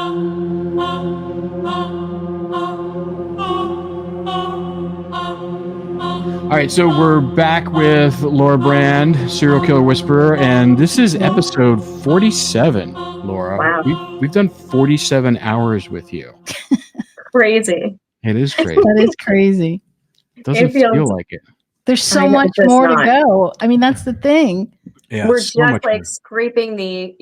All right, so we're back with Laura Brand, serial killer whisperer, and this is episode 47. Laura, Wow. we've done 47 hours with you. Crazy. It is crazy. That is crazy. It doesn't feel like it. There's so much more to go. I mean, that's the thing. Yeah, we're so just like scraping the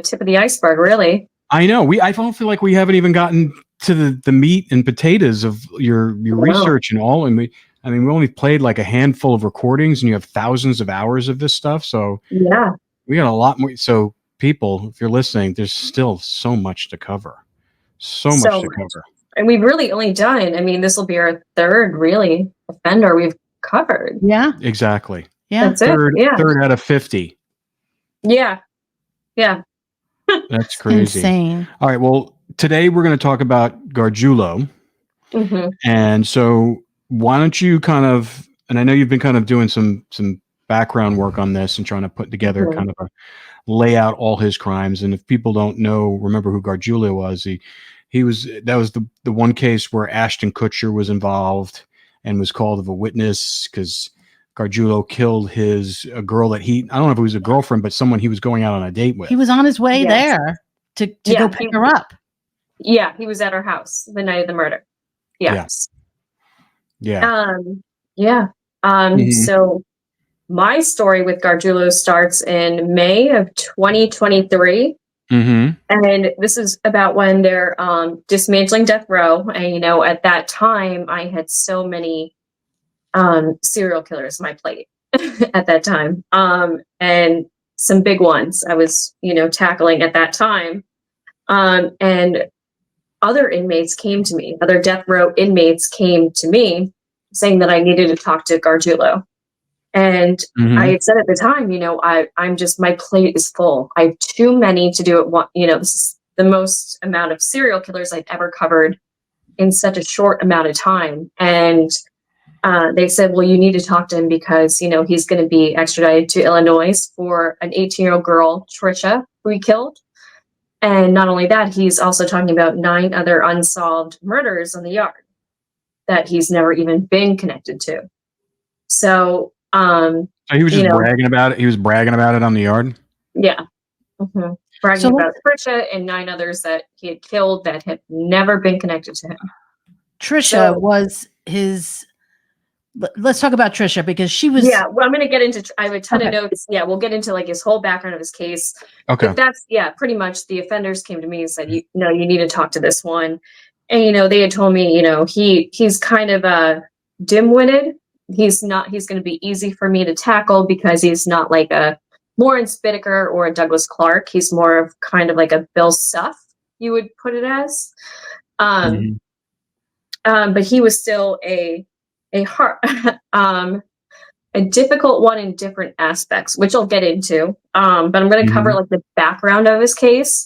tip of the iceberg, really. I know. I don't feel like we haven't even gotten to the meat and potatoes of your research and all. And we only played like a handful of recordings, and you have thousands of hours of this stuff. So yeah, we got a lot more. So people, if you're listening, there's still so much to cover. So much to cover. And we've really only done, this will be our third really offender we've covered. Yeah. Exactly. Yeah. That's third, it. Yeah. Third out of 50. Yeah. Yeah. That's crazy. Insane. All right. Well, today we're going to talk about Gargiulo. Mm-hmm. And so why don't you and I know you've been kind of doing some background work on this and trying to put together kind of lay out all his crimes. And if people don't remember who Gargiulo was, that was the one case where Ashton Kutcher was involved and was called as a witness because Gargiulo killed a girl that I don't know if it was a girlfriend, but someone he was going out on a date with. He was on his way there to go pick her up. Yeah, he was at her house the night of the murder. Yes. Yeah. So my story with Gargiulo starts in May of 2023. Mm-hmm. And this is about when they're dismantling death row. And, at that time, I had so many serial killers on my plate at that time. And some big ones I was, tackling at that time. And other inmates came to me, other death row inmates came to me saying that I needed to talk to Gargiulo. And I had said at the time, I'm just, my plate is full. I have too many to do it. This is the most amount of serial killers I've ever covered in such a short amount of time. And they said, well, you need to talk to him because, he's going to be extradited to Illinois for an 18-year-old girl, Tricia, who he killed. And not only that, he's also talking about 9 other unsolved murders on the yard that he's never even been connected to. So, he was just bragging about it. He was bragging about it on the yard. Yeah. Mm-hmm. Bragging about Tricia and 9 others that he had killed that had never been connected to him. Tricia was his. Let's talk about Tricia because she was. Yeah, well, I'm going to get into. I have a ton of notes. Yeah, we'll get into like his whole background of his case. Okay. But that's pretty much the offenders came to me and said, you need to talk to this one, and they had told me, he's kind of dim-witted. He's going to be easy for me to tackle because he's not like a Lawrence Bittaker or a Douglas Clark. He's more of kind of like a Bill Suff, you would put it as. But he was still a hard, a difficult one in different aspects, which I'll get into. But I'm going to cover like the background of his case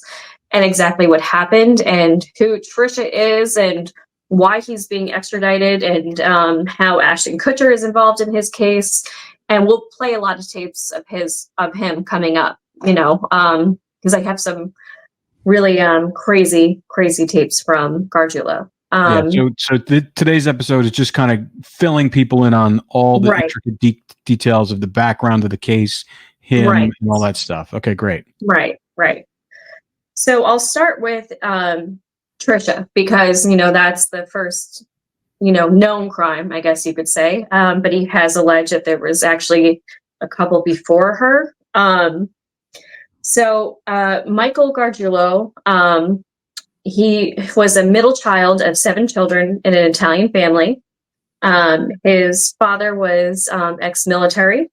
and exactly what happened and who Tricia is and why he's being extradited and how Ashton Kutcher is involved in his case. And we'll play a lot of tapes of him coming up, because I have some really crazy tapes from Gargiulo. So today's episode is just kind of filling people in on all the intricate details of the background of the case, him, and all that stuff. Okay, great. Right. So I'll start with Tricia because, that's the first, known crime, I guess you could say. But he has alleged that there was actually a couple before her. So Michael Gargiulo, he was a middle child of 7 children in an Italian family. His father was ex-military.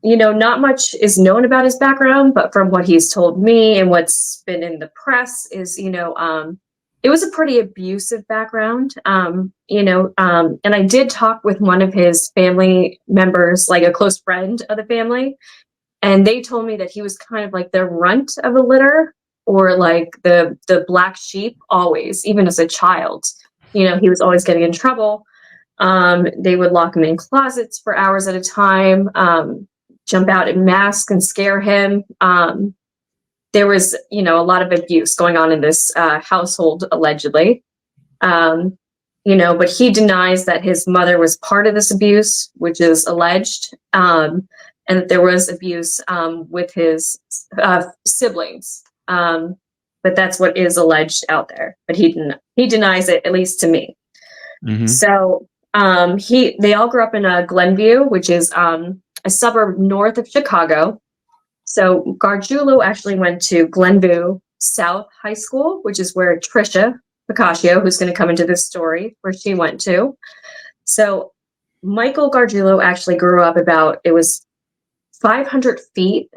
Not much is known about his background, but from what he's told me and what's been in the press is, it was a pretty abusive background. And I did talk with one of his family members, like a close friend of the family, and they told me that he was kind of like the runt of the litter or like the black sheep always, even as a child. He was always getting in trouble. They would lock him in closets for hours at a time, jump out in masks and scare him. there was, a lot of abuse going on in this household, allegedly. But he denies that his mother was part of this abuse, which is alleged, and that there was abuse with his siblings. But that's what is alleged out there. But he denies it, at least to me. Mm-hmm. So they all grew up in Glenview, which is a suburb north of Chicago. So Gargiulo actually went to Glenview South High School, which is where Tricia Pacaccio, who's going to come into this story, where she went to. So Michael Gargiulo actually grew up it was 500 feet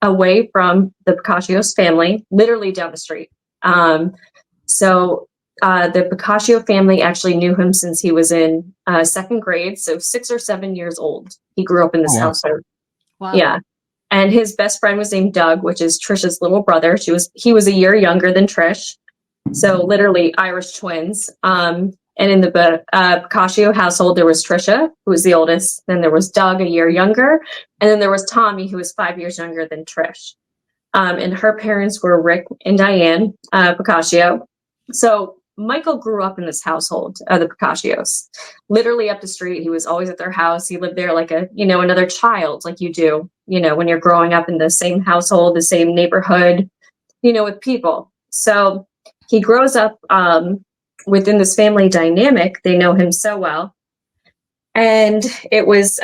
away from the Pacaccio's family, literally down the street. So the Pacaccio family actually knew him since he was in second grade, so 6 or 7 years old. He grew up in this household. Wow. Yeah. And his best friend was named Doug, which is Tricia's little brother. He was a year younger than Trish. So literally Irish twins. And in the Pacaccio household, there was Tricia, who was the oldest. Then there was Doug, a year younger. And then there was Tommy, who was 5 years younger than Trish. And her parents were Rick and Diane Pacaccio. So Michael grew up in this household, the Pacaccios, literally up the street. He was always at their house. He lived there like another child, like you do, when you're growing up in the same household, the same neighborhood, with people. So he grows up within this family dynamic. They know him so well. And it was,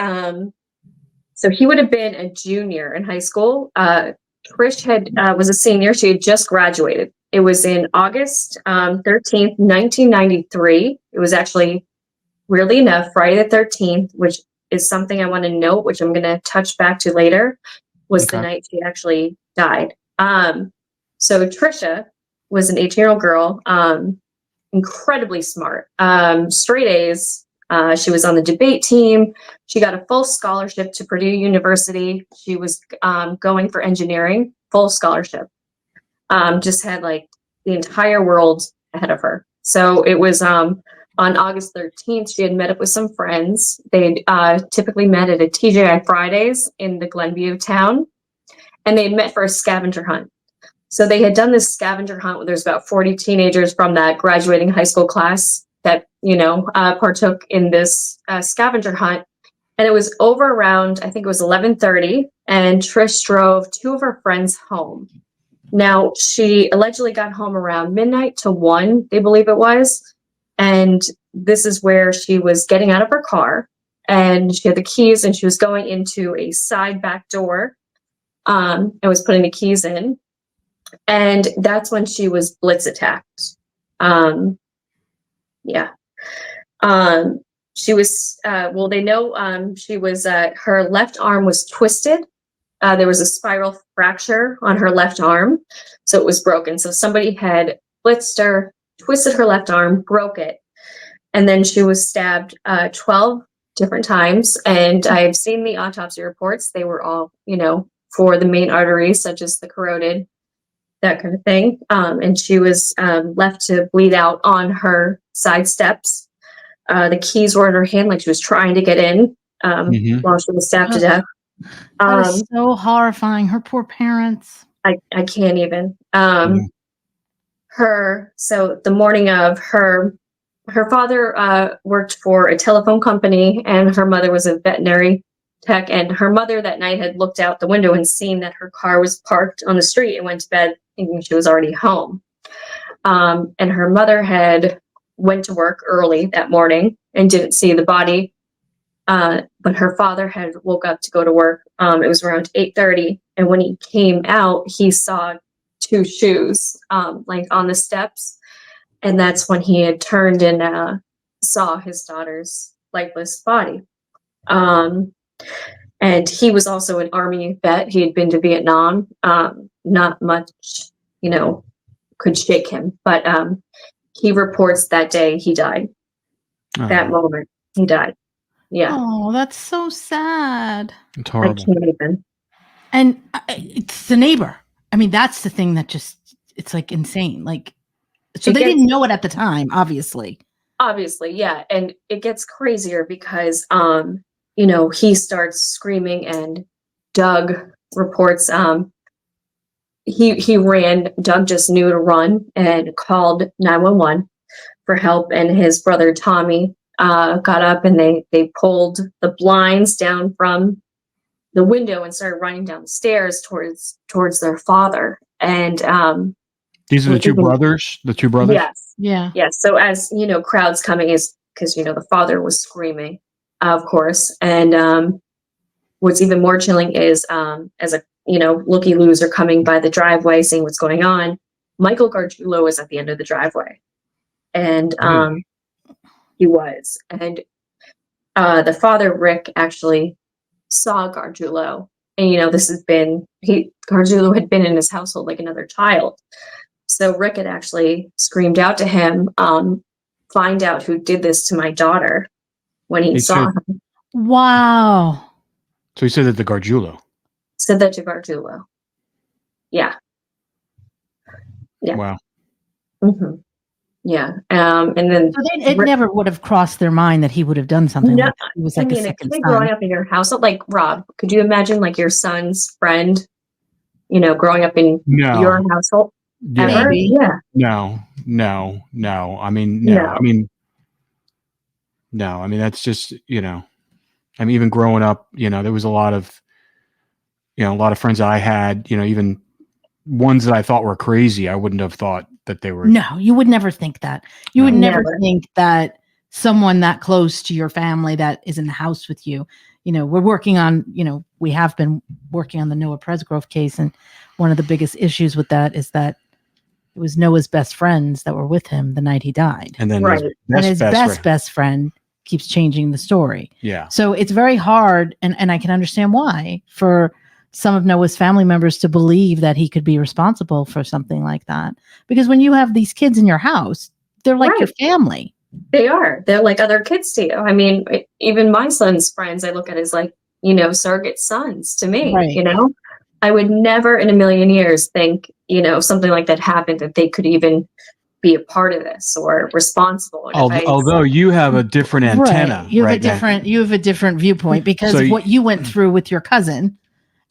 so he would have been a junior in high school. Trish was a senior. She had just graduated. It was in August 13th, 1993. It was actually, weirdly enough, Friday the 13th, which is something I want to note, which I'm going to touch back to later, was the night she actually died. So Tricia was an 18-year-old girl, incredibly smart, straight A's. She was on the debate team. She got a full scholarship to Purdue University. She was going for engineering, full scholarship. Just had like the entire world ahead of her. So it was on August 13th, she had met up with some friends. They typically met at a TGI Fridays in the Glenview town, and they had met for a scavenger hunt. So they had done this scavenger hunt where there's about 40 teenagers from that graduating high school class that, partook in this scavenger hunt. And it was over around, I think it was 11:30, and Trish drove 2 of her friends home. Now, she allegedly got home around midnight to 1, they believe it was. And this is where she was getting out of her car, and she had the keys, and she was going into a side back door and was putting the keys in. And that's when she was blitz attacked. She was, they know she was, her left arm was twisted. There was a spiral fracture on her left arm, so it was broken. So somebody had blitzed her, twisted her left arm, broke it, and then she was stabbed 12 different times. And I've seen the autopsy reports. They were all, for the main arteries, such as the carotid, that kind of thing. And she was left to bleed out on her side steps. The keys were in her hand, like she was trying to get in while she was stabbed to death. That is so horrifying. Her poor parents. I can't even. So the morning of her father worked for a telephone company, and her mother was a veterinary tech. And her mother that night had looked out the window and seen that her car was parked on the street and went to bed thinking she was already home. And her mother had went to work early that morning and didn't see the body. But her father had woke up to go to work. It was around 8:30. And when he came out, he saw 2 shoes, like on the steps. And that's when he had turned and saw his daughter's lifeless body. And he was also an Army vet. He had been to Vietnam. Not much, could shake him. But he reports that day he died. That moment, he died. Yeah. Oh, that's so sad. It's horrible. I can't even. And it's the neighbor. I mean, that's the thing that just, it's like insane. Like, so they didn't know it at the time, obviously. Obviously, yeah. And it gets crazier because, he starts screaming, and Doug reports he ran. Doug just knew to run and called 911 for help. And his brother Tommy got up, and they pulled the blinds down from the window and started running down the stairs towards their father. And these are the two brothers. The two brothers. Yes. Yeah. Yes. So as crowds coming is because the father was screaming, of course. And what's even more chilling is as a looky-loos are coming by the driveway, seeing what's going on. Michael Gargiulo is at the end of the driveway, and he was, and the father Rick actually saw Gargiulo, and Gargiulo had been in his household like another child. So Rick had actually screamed out to him, "Find out who did this to my daughter," when he saw him. Wow. So he said that to Gargiulo. Said that to Gargiulo. Yeah. Yeah. Wow. Mm-hmm. Yeah. And then so it never would have crossed their mind that he would have done something like that. He was like a second son. Growing up in your house, like Rob, could you imagine like your son's friend, growing up in your household? Yeah. Ever? Yeah. No. I mean, no. I mean, no. I mean, that's just, I mean, even growing up, there was a lot of friends that I had, even ones that I thought were crazy. I wouldn't have thought that they were. No, you would never think that. You would never think that someone that close to your family that is in the house with you, we're working on, we have been working on the Noah Presgrove case. And one of the biggest issues with that is that it was Noah's best friends that were with him the night he died. And then his best friend keeps changing the story. Yeah. So it's very hard. And I can understand why for some of Noah's family members to believe that he could be responsible for something like that. Because when you have these kids in your house, they're like your family. They are. They're like other kids to you. I mean, even my son's friends, I look at as like, surrogate sons to me, right. I would never in a million years think, something like that happened, that they could even be a part of this or responsible. Although you have a different antenna. Right. You have a different viewpoint because of what you went through with your cousin.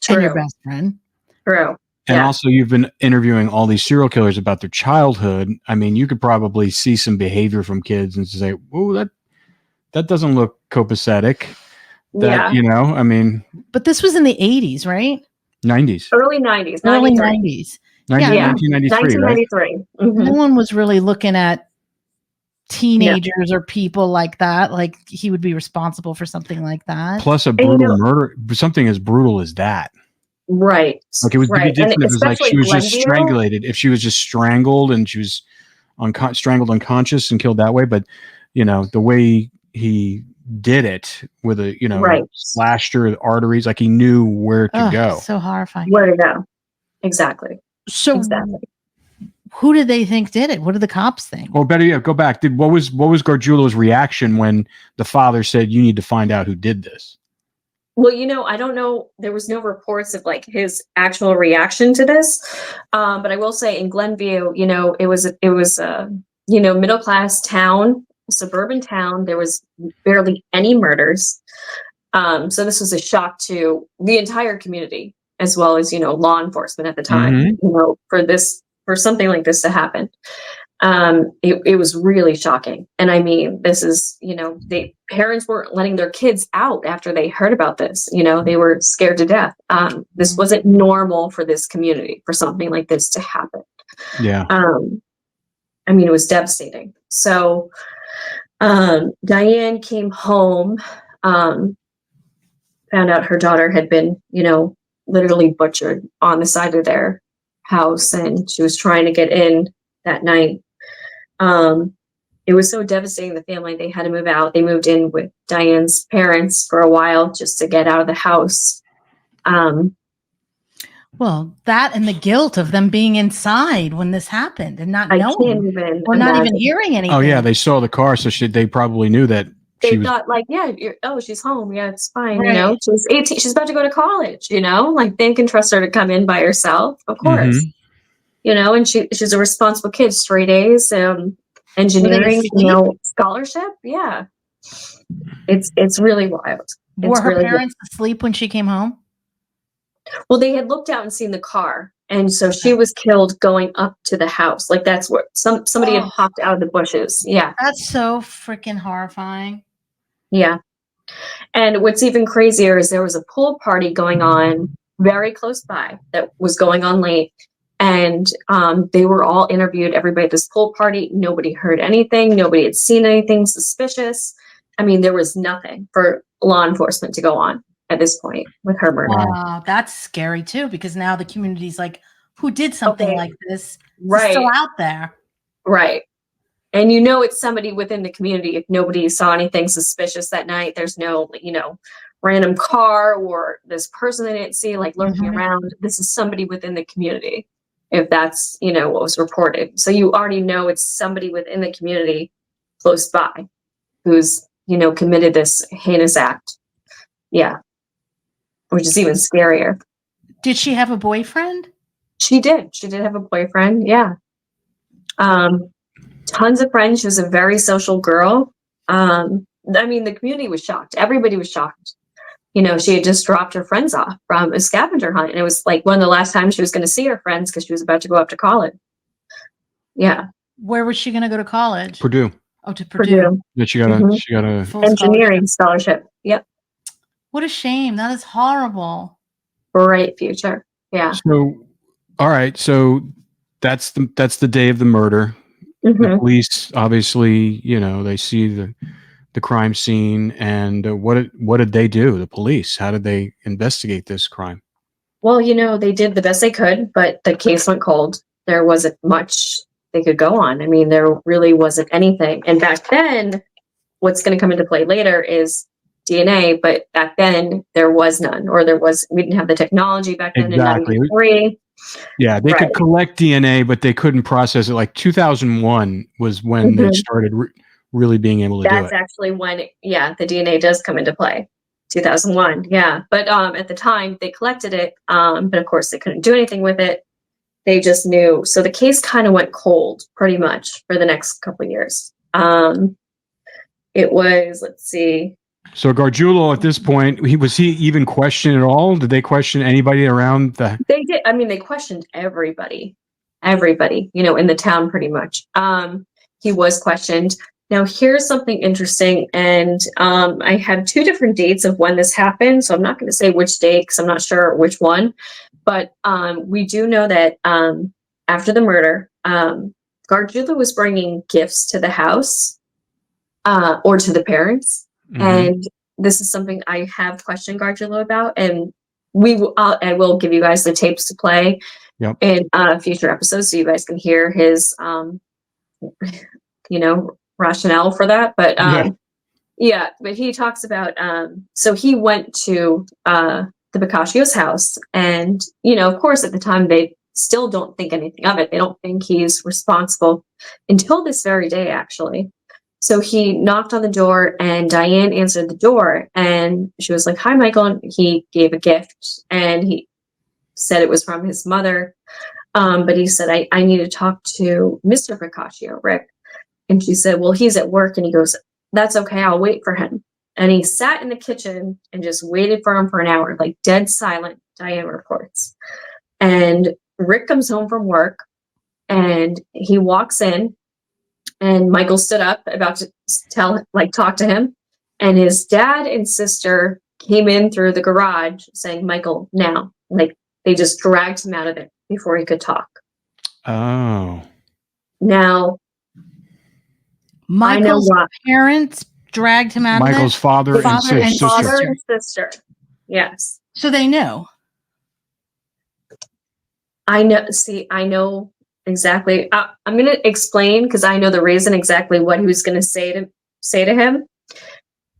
True. And your best friend. True. And also you've been interviewing all these serial killers about their childhood. I mean, you could probably see some behavior from kids and say, "Oh, that doesn't look copacetic." I mean. But this was in the 80s, right? 90s. Early 90s. Early 90s. 1993, right? Mm-hmm. No one was really looking at teenagers or people like that. Like he would be responsible for something like that. Plus a brutal murder, something as brutal as that. Right. Like it would be different if it was like she was just strangulated. If she was just strangled and she was strangled unconscious and killed that way. But, the way he did it with a, slashed her arteries, like he knew where to go. So horrifying. Where to go. Exactly. So who did they think did it? What did the cops think? Well, better yet, go back. What was Gargiulo's reaction when the father said, "You need to find out who did this"? Well, I don't know. There was no reports of like his actual reaction to this. But I will say in Glenview, it was a middle class town, suburban town. There was barely any murders. So this was a shock to the entire community as well as, law enforcement at the time, for something like this to happen. It was really shocking. And I mean, this is, parents weren't letting their kids out after they heard about this. They were scared to death. This wasn't normal for this community, for something like this to happen. Yeah. I mean, it was devastating. So Diane came home, found out her daughter had been, literally butchered on the side of their house, and she was trying to get in that night. It was so devastating. The family, they had to move out. They moved in with Diane's parents for a while just to get out of the house. Well, that and the guilt of them being inside when this happened and not knowing. We're not even hearing anything. Oh yeah, they saw the car, so they probably knew that. They thought like, she's home. Yeah, it's fine. Right. She's 18. She's about to go to college. Like they can trust her to come in by herself, of course. Mm-hmm. And she's a responsible kid. Straight A's, engineering, scholarship. Yeah, it's really wild. Were her parents asleep when she came home? Well, they had looked out and seen the car. And so she was killed going up to the house. Like that's where somebody had popped out of the bushes. Yeah. That's so freaking horrifying. Yeah. And what's even crazier is there was a pool party going on very close by that was going on late. And they were all interviewed, everybody at this pool party. Nobody heard anything. Nobody had seen anything suspicious. I mean, there was nothing for law enforcement to go on at this point with her murder. Wow, that's scary too, because now the community's like, who did something like this? Right. It's still out there. Right. And you know it's somebody within the community. If nobody saw anything suspicious that night, there's no, random car or this person they didn't see like lurking around. This is somebody within the community, if that's, what was reported. So you already know it's somebody within the community close by who's, committed this heinous act. Yeah. Which is even scarier. Did she have a boyfriend? She did. She did have a boyfriend. Yeah. Tons of friends. She was a very social girl. The community was shocked. Everybody was shocked. She had just dropped her friends off from a scavenger hunt. And it was like one of the last times she was going to see her friends because she was about to go up to college. Yeah. Where was she going to go to college? Purdue. Oh, to Purdue. Yeah, she got a full engineering scholarship. Yep. What a shame. That is horrible. Bright future. Yeah. So, all right. So that's the day of the murder. The police, obviously, they see the crime scene, and what did they do? The police, how did they investigate this crime? Well, they did the best they could, but the case went cold. There wasn't much they could go on. I mean, there really wasn't anything. And back then, what's going to come into play later is DNA, but back then there was none, or we didn't have the technology back then in 93. Yeah, they could collect DNA, but they couldn't process it. Like 2001 was when they started really being able to do it. That's actually when, the DNA does come into play. 2001, yeah. But at the time, they collected it, but of course they couldn't do anything with it. They just knew. So the case kind of went cold pretty much for the next couple of years. It was, let's see. So Gargiulo at this point, was he even questioned at all? Did they question anybody around the? They did. I mean, they questioned everybody, in the town pretty much. He was questioned. Now, here's something interesting. And I have two different dates of when this happened. So I'm not going to say which date because I'm not sure which one. But we do know that after the murder, Gargiulo was bringing gifts to the house or to the parents. And this is something I have questioned Gargiulo about, and I will give you guys the tapes to play in future episodes, so you guys can hear his, rationale for that. But but he talks about. So he went to the Pacaccio's house, and of course, at the time they still don't think anything of it. They don't think he's responsible until this very day, actually. So he knocked on the door, and Diane answered the door, and she was like, "Hi, Michael." And he gave a gift, and he said it was from his mother. But he said, I need to talk to Mr. Pacaccio, Rick. And she said, well, he's at work. And he goes, that's okay. I'll wait for him. And he sat in the kitchen and just waited for him for an hour, like dead silent, Diane reports. And Rick comes home from work, and he walks in. And Michael stood up, about to talk to him. And his dad and sister came in through the garage saying, Michael, now. Like, they just dragged him out of it before he could talk. Oh. Now, Michael's parents dragged him out Michael's of it? Father and sister. Father and sister. Yes. So they knew. I know exactly. I'm going to explain because I know the reason exactly what he was going to say to him.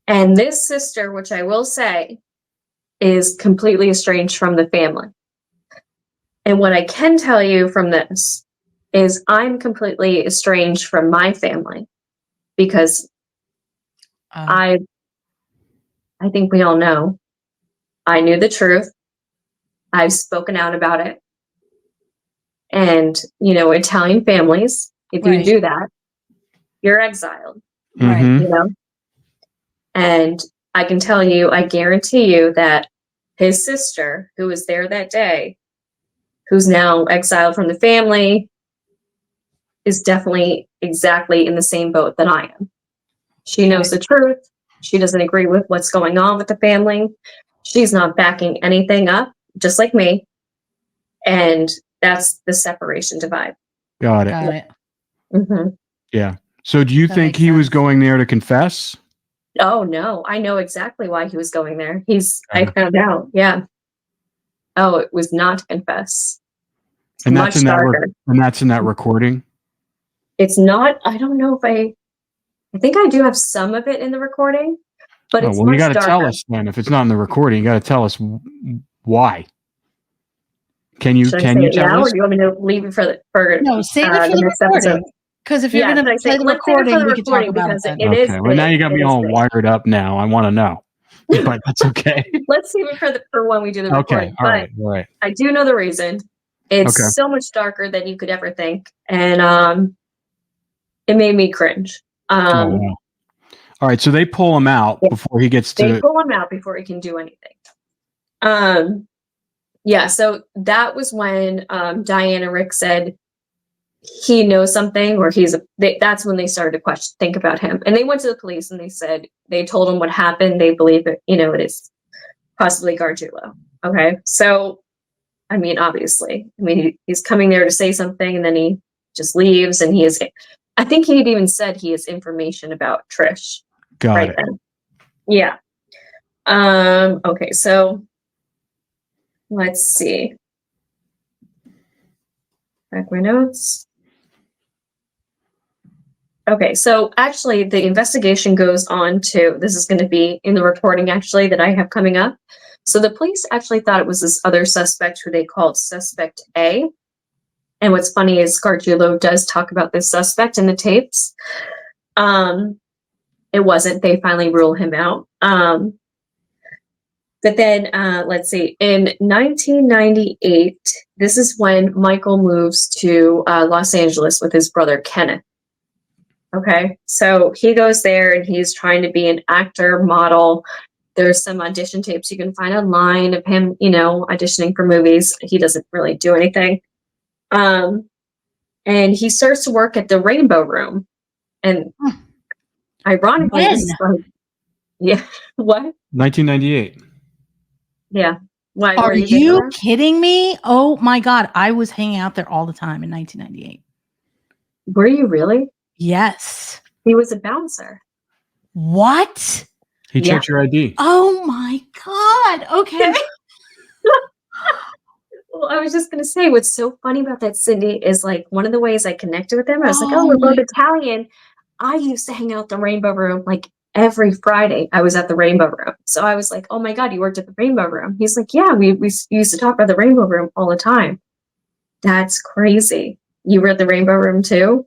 And this sister, which I will say, is completely estranged from the family. And what I can tell you from this is I'm completely estranged from my family because I think we all know I knew the truth. I've spoken out about it. And, Italian families, if you do that, you're exiled, right? And I can tell you, I guarantee you that his sister, who was there that day, who's now exiled from the family, is definitely exactly in the same boat that I am. She knows the truth. She doesn't agree with what's going on with the family. She's not backing anything up, just like me. And that's the separation divide. Got it. Got it. Mm-hmm. Yeah. So do you That think makes he was sense. going there to confess? Oh no, I know exactly why he was going there. I Yeah. found out. Yeah. Oh, it was not to confess. It's And much that's darker. in that recording. It's not, I don't know if I think I do have some of it in the recording, but Oh, it's well, you much got to tell darker. us then. If it's not in the recording, you got to tell us why. Can you Should I say it tell now, or us? do you want me to leave it for No, save it for the the next episode? recording. Because if you're Yeah, going should I to say play the let's save it for recording, the we can talk recording about it because then. it is Okay. Well, now you got big. me It is all big. wired up now. I want to know. But that's okay. Let's save it for when we do the recording. Okay. All right. All right. I do know the reason. It's Okay. so much darker than you could ever think, and it made me cringe. Oh, wow. All right. So they pull him out Yeah. before he gets They to. pull him out before he can do anything. Yeah, so that was when Diana Rick said he knows something, or that's when they started to think about him. And they went to the police and they told him what happened. They believe it, it is possibly Gargiulo. Okay. So, I mean, obviously, he's coming there to say something and then he just leaves, and I think he'd even said he has information about Trish. Got it. Then. Yeah. Okay, so let's see. Back my notes. Okay, so actually the investigation goes on to, this is going to be in the recording actually that I have coming up. So the police actually thought it was this other suspect who they called Suspect A. And what's funny is Gargiulo does talk about this suspect in the tapes. It wasn't, they finally rule him out. But then, let's see, in 1998, this is when Michael moves to Los Angeles with his brother Kenneth. Okay, so he goes there and he's trying to be an actor, model. There's some audition tapes you can find online of him, auditioning for movies. He doesn't really do anything. And he starts to work at the Rainbow Room. And ironically, this is yeah, what? 1998. Yeah. Why, Are were you kidding me? Oh my God. I was hanging out there all the time in 1998. Were you really? Yes. He was a bouncer. What? He checked your ID. Oh my God. Okay. Well, I was just going to say, what's so funny about that, Cindy, is like one of the ways I connected with him. I was like, oh, we're both Italian. I used to hang out the Rainbow Room like every Friday. I was at the Rainbow Room. So I was like, oh my God, you worked at the Rainbow Room. He's like, yeah, we used to talk about the Rainbow Room all the time. That's crazy. You were at the Rainbow Room too?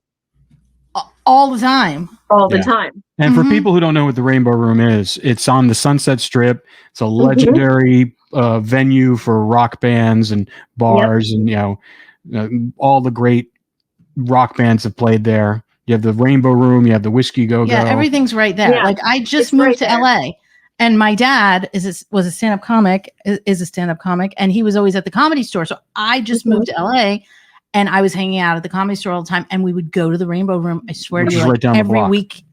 All the time. All the time. And for people who don't know what the Rainbow Room is, it's on the Sunset Strip. It's a legendary venue for rock bands and bars, and all the great rock bands have played there. You have the Rainbow Room, you have the Whiskey Go Go. Yeah, everything's right there. Yeah, like I just moved to LA, and my dad was a stand-up comic, and he was always at the Comedy Store. So I just moved to LA. And I was hanging out at the Comedy Store all the time, and we would go to the Rainbow Room. I swear to you, like every weekend.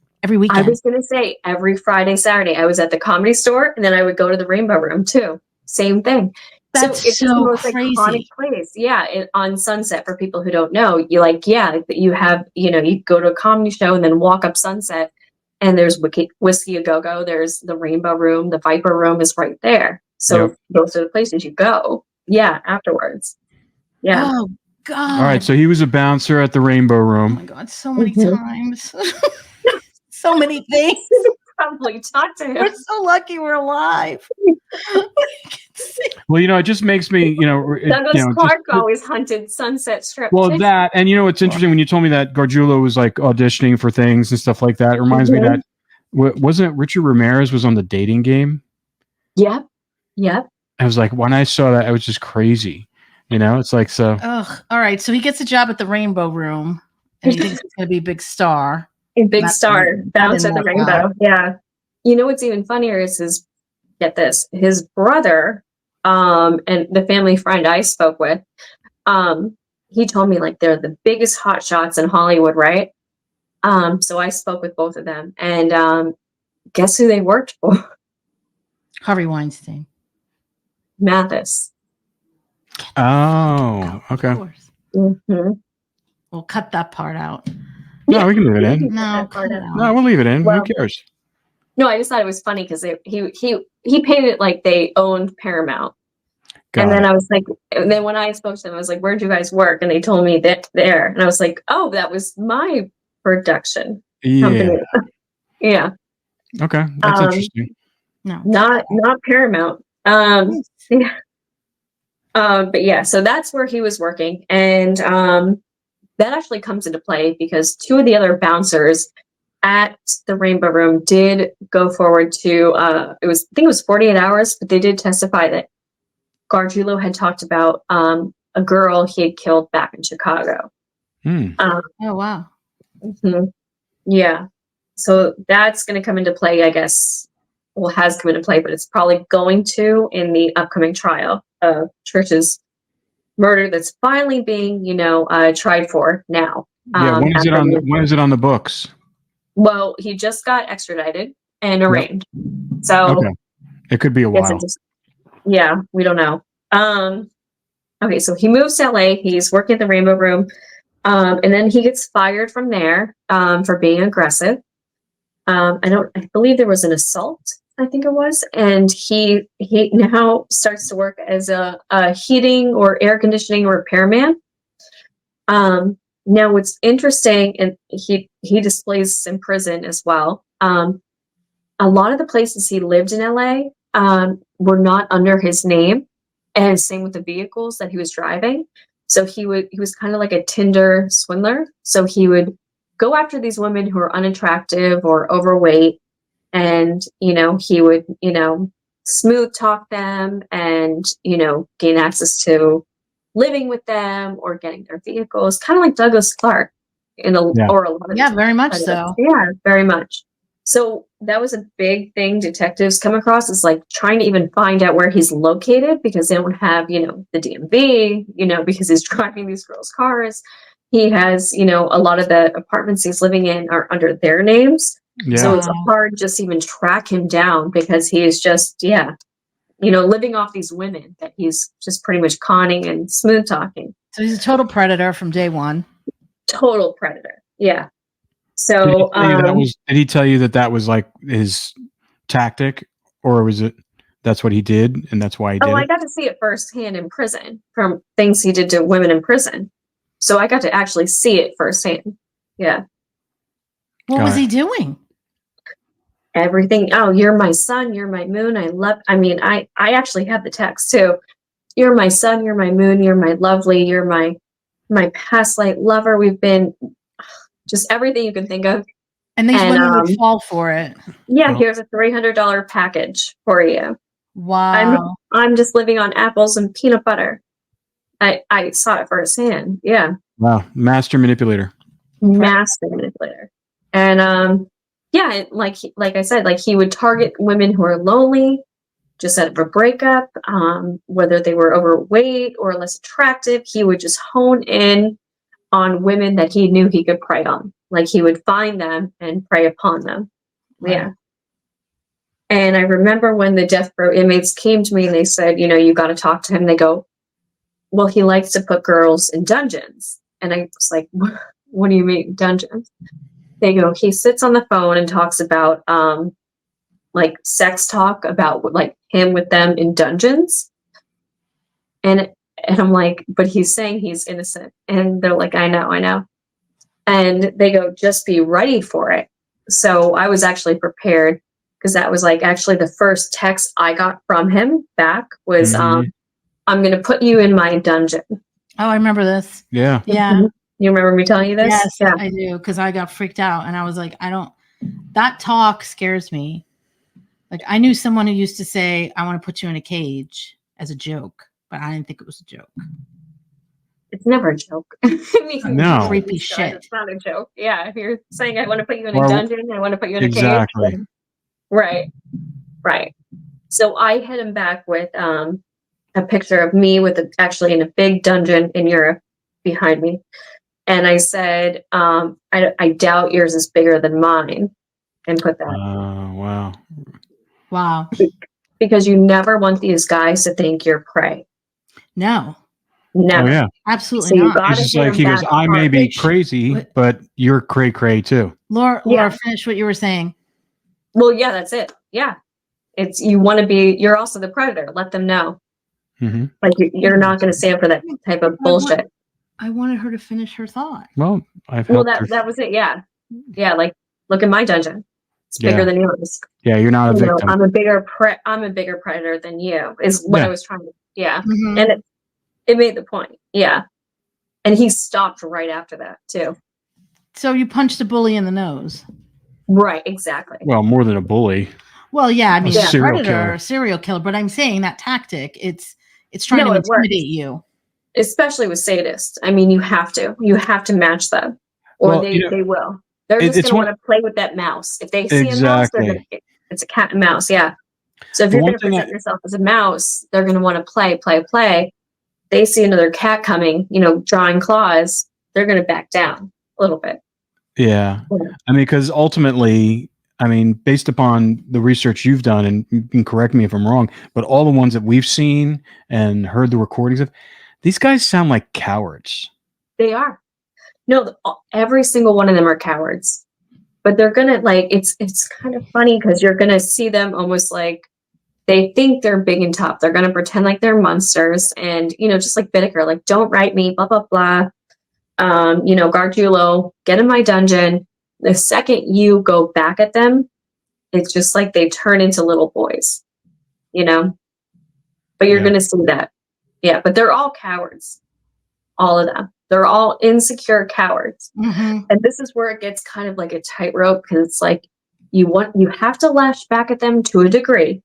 I was going to say every Friday, Saturday, I was at the Comedy Store, and then I would go to the Rainbow Room too. Same thing. That's it's the most crazy. Iconic place. Yeah, on Sunset. For people who don't know, you have you go to a comedy show and then walk up Sunset, and there's Whiskey a Go Go. There's the Rainbow Room. The Viper Room is right there. So those are the places you go. Yeah, afterwards. Yeah. Oh God. All right, so he was a bouncer at the Rainbow Room. Oh my God, so many times. So many things. Probably talked to him. We're so lucky we're alive. Well, it just makes me, Douglas Clark always hunted Sunset Strip. Well, that, and it's interesting when you told me that Gargiulo was like auditioning for things and stuff like that. It reminds me that wasn't it Richard Ramirez was on The Dating Game? Yep. I was like, when I saw that, I was just crazy. It's like so. Ugh. All right, so he gets a job at the Rainbow Room, and he thinks he's going to be a big star. Bounce at the Rainbow. Yeah. You know what's even funnier is get this, his brother and the family friend I spoke with, he told me like they're the biggest hot shots in Hollywood, right? So I spoke with both of them, and guess who they worked for? Harvey Weinstein. Mathis. Oh, okay. Of course. Mm-hmm. We'll cut that part out. No, we can leave it in. No, cut it out. No, we'll leave it in. Well, Who cares? No, I just thought it was funny because he painted it like they owned Paramount. And then I was like, and then when I spoke to them, I was like, where'd you guys work? And they told me that there. And I was like, oh, that was my production company. Yeah. Okay. That's interesting. No. Not Paramount. Yeah. But yeah, so that's where he was working. And that actually comes into play because two of the other bouncers at the Rainbow Room did go forward to I think it was 48 hours, but they did testify that Gargiulo had talked about a girl he had killed back in Chicago. Oh wow. Mm-hmm. Yeah. So that's going to come into play, I guess. Well, has come into play, but it's probably going to in the upcoming trial of Tricia's murder that's finally being, tried for now. Yeah. When is it on the books? Well, he just got extradited and arraigned. Yep. So it could be a while. Yeah, we don't know. Okay, so he moves to LA. He's working at the Rainbow Room. And then he gets fired from there for being aggressive. I believe there was an assault, I think it was. And he now starts to work as a heating or air conditioning repairman. Now what's interesting, and he displays in prison as well. A lot of the places he lived in LA were not under his name, and same with the vehicles that he was driving. So he was kind of like a Tinder swindler. So he would go after these women who are unattractive or overweight, and he would smooth talk them and gain access to living with them or getting their vehicles, kind of like Douglas Clark or a lot of very much so. Yeah, very much. So that was a big thing detectives come across, is like trying to even find out where he's located, because they don't have, the DMV, because he's driving these girls' cars. He has, a lot of the apartments he's living in are under their names. Yeah. So it's hard just even track him down, because he is just, living off these women that he's just pretty much conning and smooth talking. So he's a total predator from day one. Total predator. Yeah. So did he tell you that was like his tactic, or was it that's what he did and that's why he did it? I got to see it firsthand in prison from things he did to women in prison. So I got to actually see it firsthand. Yeah. What was he doing? Everything. Oh, you're my sun, you're my moon. I actually have the text too. You're my sun, you're my moon, you're my lovely, you're my past life lover. We've been just everything you can think of. And these women would fall for it. Yeah, here's a $300 package for you. Wow. I'm just living on apples and peanut butter. I saw it firsthand. Yeah. Wow. Master manipulator. Master manipulator. And yeah, like I said, like he would target women who are lonely, just out of a breakup, whether they were overweight or less attractive. He would just hone in on women that he knew he could prey on. Like he would find them and prey upon them. Right. Yeah. And I remember when the death row inmates came to me and they said, you got to talk to him. They go, well, he likes to put girls in dungeons. And I was like, what do you mean dungeons? They go, he sits on the phone and talks about like sex talk about like him with them in dungeons. And I'm like, but he's saying he's innocent. And they're like, I know. And they go, just be ready for it. So I was actually prepared, because that was like actually the first text I got from him back was, I'm going to put you in my dungeon. Oh, I remember this. Yeah. Yeah. Mm-hmm. You remember me telling you this? Yes, yeah. I do. Because I got freaked out and I was like, that talk scares me. Like I knew someone who used to say, I want to put you in a cage as a joke, but I didn't think it was a joke. It's never a joke. No. Creepy shit. It's not a joke. Yeah. If you're saying I want to put you in a dungeon, I want to put you in a cage. Exactly. Right. So I hit him back with, a picture of me with actually in a big dungeon in Europe behind me. And I said, I doubt yours is bigger than mine, and put that. Wow. Wow. Because you never want these guys to think you're prey. No. Never. Oh, yeah. Absolutely So you not. got He's to just hit like, them he goes, back I may hard. be crazy, but you're cray too. Laura, Yeah. finish what you were saying. Well, yeah, that's it. Yeah. It's, you want to be, you're also the predator. Let them know. Mm-hmm. Like you're not going to stand for that type of bullshit. I wanted her to finish her thought. Well, I've Well, helped that was it. Yeah. Yeah. Like, look at my dungeon. It's bigger than yours. Yeah, you're not a victim. I'm a bigger predator than you, is what I was trying to, Mm-hmm. And it made the point. Yeah. And he stopped right after that too. So you punched a bully in the nose. Right, exactly. Well, more than a bully. Well, yeah, I mean, serial killer, but I'm saying that tactic, it's trying to intimidate you. Especially with sadists. I mean, you have to match them, or they will. They're just going to want to play with that mouse. If they see a mouse, it's a cat and mouse. Yeah. So if you're going to present yourself as a mouse, they're going to want to play. They see another cat coming, drawing claws. They're going to back down a little bit. Yeah. I mean, because ultimately, based upon the research you've done, and you can correct me if I'm wrong, but all the ones that we've seen and heard the recordings of, these guys sound like cowards. They are. No, every single one of them are cowards. But they're going to, it's kind of funny because you're going to see them almost like they think they're big and tough. They're going to pretend like they're monsters. And, just like Bittaker, like, don't write me, blah, blah, blah. Gargiulo, get in my dungeon. The second you go back at them, it's just like they turn into little boys, But you're going to see that. Yeah, but they're all cowards. All of them. They're all insecure cowards. Mm-hmm. And this is where it gets kind of like a tightrope, because it's like you have to lash back at them to a degree,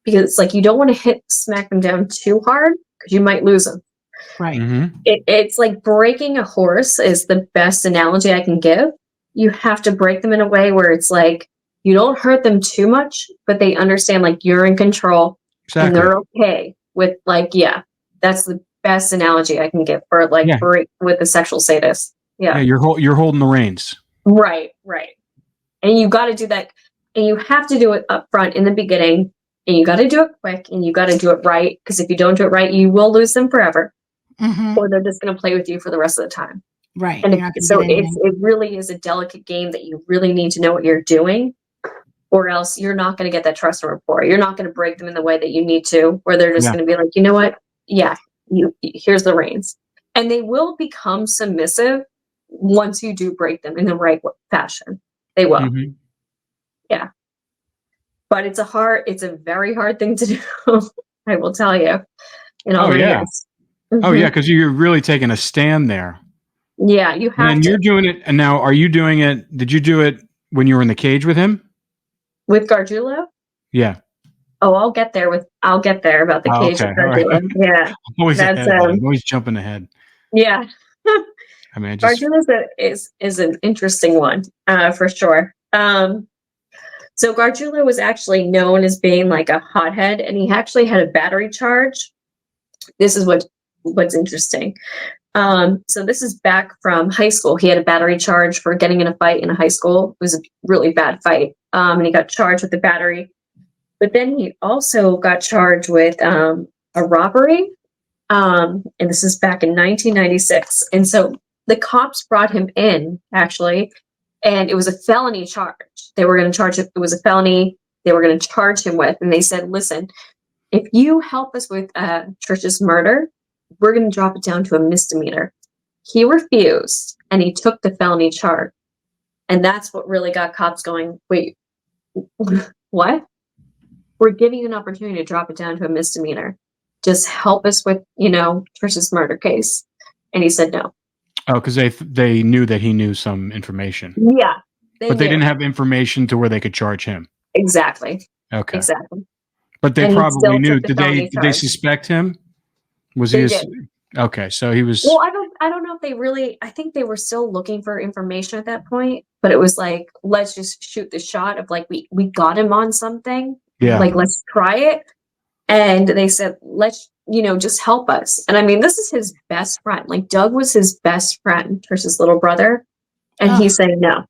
because it's like you don't want to smack them down too hard because you might lose them. Right. Mm-hmm. It's like breaking a horse is the best analogy I can give. You have to break them in a way where it's like you don't hurt them too much, but they understand like you're in control. Exactly. And they're okay with that's the best analogy I can give for break with a sexual sadist. Yeah, you're holding the reins. Right. And you got to do that, and you have to do it up front in the beginning, and you got to do it quick, and you got to do it right, because if you don't do it right, you will lose them forever. Mm-hmm. Or they're just going to play with you for the rest of the time. Right. And it really is a delicate game that you really need to know what you're doing, or else you're not going to get that trust and rapport. You're not going to break them in the way that you need to, where they're just going to be like, you know what? Yeah, here's the reins. And they will become submissive once you do break them in the right fashion. They will. Mm-hmm. Yeah. But it's a very hard thing to do. I will tell you. Years. Mm-hmm. Oh, yeah, because you're really taking a stand there. Yeah, you have and you're doing it. And now, are you doing it? Did you do it when you were in the cage with him? With Gargiulo? Yeah. Oh, I'll get there about the cage with Gargiulo. Right. Yeah. I'm always jumping ahead. Yeah. Gargiulo is an interesting one, for sure. So Gargiulo was actually known as being like a hothead, and he actually had a battery charge. This is what's interesting. So this is back from high school. He had a battery charge for getting in a fight in a high school. It was a really bad fight. And he got charged with the battery. But then he also got charged with a robbery. And this is back in 1996. And so the cops brought him in, actually, and it was a felony charge. They were going to charge it. It was a felony they were going to charge him with. And they said, listen, if you help us with Tricia's murder, we're going to drop it down to a misdemeanor. He refused, and he took the felony charge. And that's what really got cops going, wait, what? We're giving you an opportunity to drop it down to a misdemeanor. Just help us with, Tricia's murder case. And he said no. Oh, because they knew that he knew some information. Yeah. But they didn't have information to where they could charge him. Exactly. Okay. Exactly. But they probably knew. Did they suspect him? Was he? Okay, so he was. Well, I don't know if they really. I think they were still looking for information at that point. But it was like, let's just shoot the shot of like we got him on something. Yeah. Like let's try it. And they said, just help us. And I mean, this is his best friend. Like Doug was his best friend, Tricia's little brother. And he's saying, no.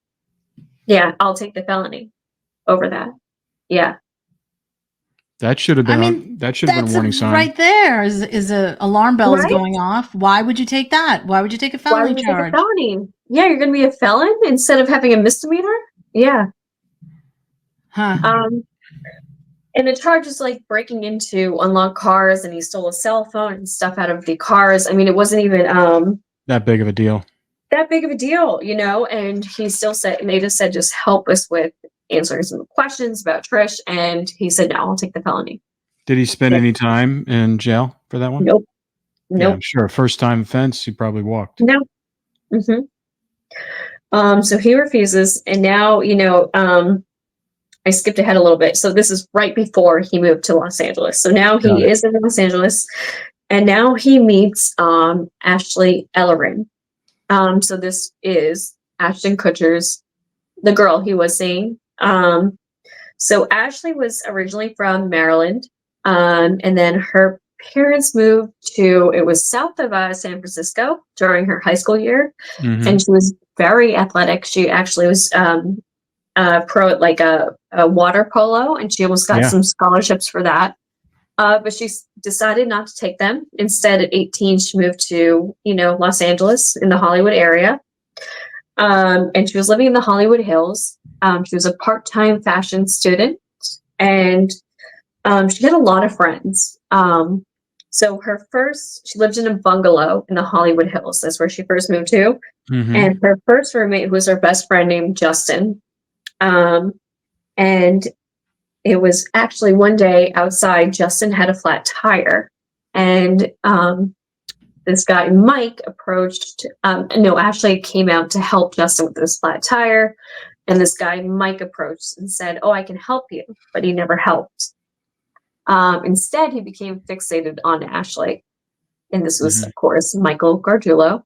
Yeah, I'll take the felony over that. Yeah. That should have been. That should have been a warning sign. Right there is a alarm bell is Right? going off. Why would you take that? Why would you take a felony charge? Take a felony? Yeah, you're going to be a felon instead of having a misdemeanor. Yeah. Huh. And the charge is like breaking into unlocked cars, and he stole a cell phone and stuff out of the cars. I mean, it wasn't even that big of a deal. That big of a deal, and he still said, and they just said, just help us with answering some questions about Trish. And he said, no, I'll take the felony. Did he spend any time in jail for that one? Nope. Yeah, I'm sure. First time offense, he probably walked. No. So he refuses. And now, I skipped ahead a little bit. So this is right before he moved to Los Angeles. So now he is in Los Angeles, and now he meets Ashley Ellerin. So this is Ashton Kutcher's, the girl he was seeing. So Ashley was originally from Maryland, and then her parents moved to, it was south of San Francisco during her high school year, and she was very athletic. She actually was pro at like a water polo, and she almost got some scholarships for that. But she decided not to take them. Instead, at 18, she moved to, Los Angeles in the Hollywood area. And she was living in the Hollywood Hills. She was a part-time fashion student, and she had a lot of friends. So she lived in a bungalow in the Hollywood Hills. That's where she first moved to. And her first roommate, who was her best friend named Justin. And it was actually one day outside, Justin had a flat tire, and this guy, Mike, approached, Ashley came out to help Justin with this flat tire, and this guy, Mike, approached and said, oh, I can help you, but he never helped. Instead, he became fixated on Ashley, and this was, of course, Michael Gargiulo.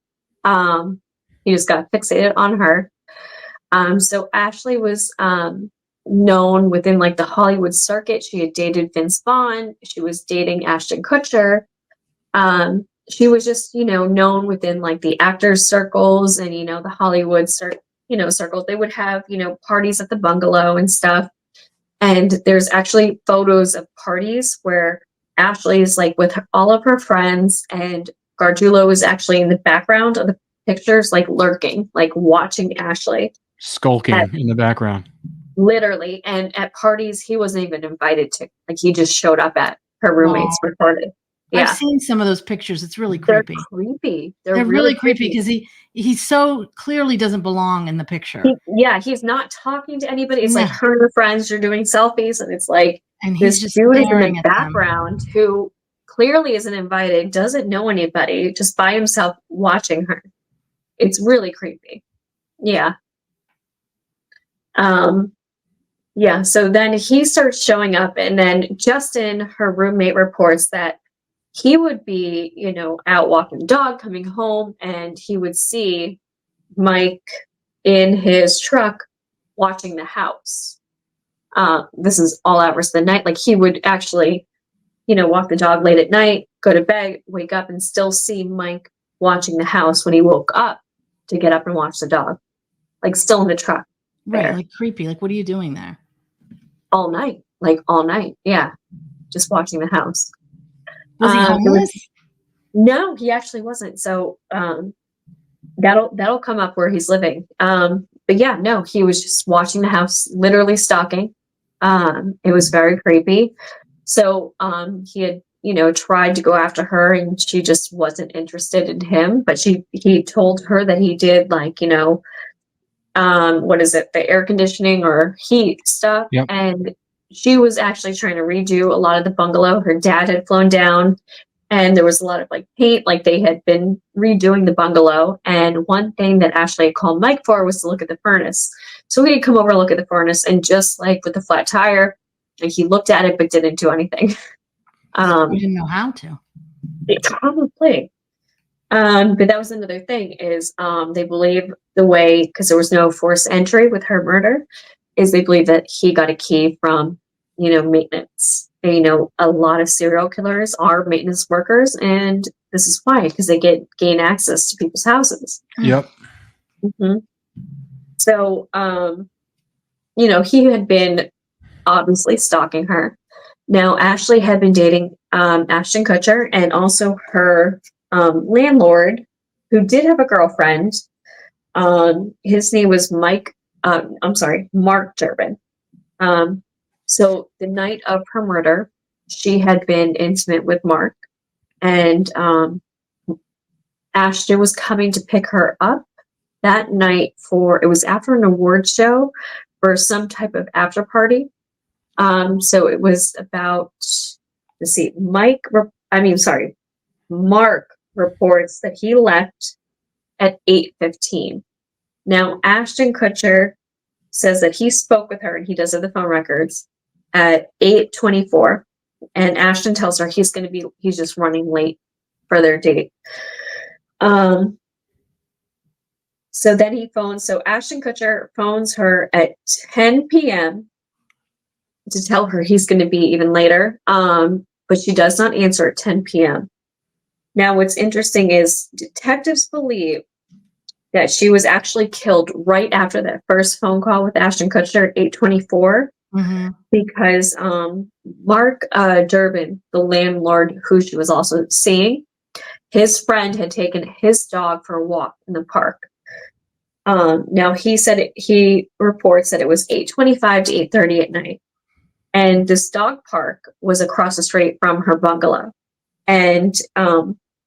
He just got fixated on her. So Ashley was known within like the Hollywood circuit. She had dated Vince Vaughn. She was dating Ashton Kutcher. She was just, known within like the actors circles and, the Hollywood circles. They would have, parties at the bungalow and stuff. And there's actually photos of parties where Ashley is like with all of her friends, and Gargiulo is actually in the background of the pictures, like lurking, like watching Ashley. Skulking in the background. Literally. And at parties, he wasn't even invited to. Like, he just showed up at her roommate's recorded. Yeah. I've seen some of those pictures. It's really creepy. They're creepy. They're really creepy because he so clearly doesn't belong in the picture. He's not talking to anybody. It's like her and her friends are doing selfies, and it's like, and this he's just dude is in the background who clearly isn't invited, doesn't know anybody, just by himself watching her. It's really creepy. Yeah. So then he starts showing up, and then Justin, her roommate, reports that he would be, out walking the dog, coming home, and he would see Mike in his truck watching the house. This is all hours of the night. Like, he would actually, walk the dog late at night, go to bed, wake up, and still see Mike watching the house when he woke up to get up and watch the dog, like still in the truck. Right, there. like creepy. Like, what are you doing there? All night. Yeah, just watching the house. Was he homeless? No, he actually wasn't. So that'll come up where he's living. But yeah, no, he was just watching the house, literally stalking. It was very creepy. So he had, tried to go after her, and she just wasn't interested in him. But he told her that he did, like, what is it, the air conditioning or heat stuff. Yep. And she was actually trying to redo a lot of the bungalow. Her dad had flown down, and there was a lot of like paint, like they had been redoing the bungalow. And one thing that Ashley had called Mike for was to look at the furnace. So he had come over to look at the furnace, and just like with the flat tire, like, he looked at it but didn't do anything. He didn't know how to. Probably. But that was another thing is they believe the way, because there was no forced entry with her murder, is they believe that he got a key from, maintenance. And, a lot of serial killers are maintenance workers, and this is why, because they gain access to people's houses. Yep. Mm-hmm. So, he had been obviously stalking her. Now, Ashley had been dating Ashton Kutcher, and also her landlord, who did have a girlfriend. His name was Mark Durbin. So the night of her murder, she had been intimate with Mark, and Ashton was coming to pick her up that night it was after an award show for some type of after party. So it was about, let's see, Mark reports that he left at 8:15. Now, Ashton Kutcher says that he spoke with her, and he does have the phone records, at 8:24. And Ashton tells her he's just running late for their date. So then so Ashton Kutcher phones her at 10 p.m. to tell her he's going to be even later. But she does not answer at 10 p.m. Now, what's interesting is detectives believe that she was actually killed right after that first phone call with Ashton Kutcher at 8:24, because Mark Durbin, the landlord who she was also seeing, his friend had taken his dog for a walk in the park. Now, he reports that it was 8:25 to 8:30 at night, and this dog park was across the street from her bungalow. And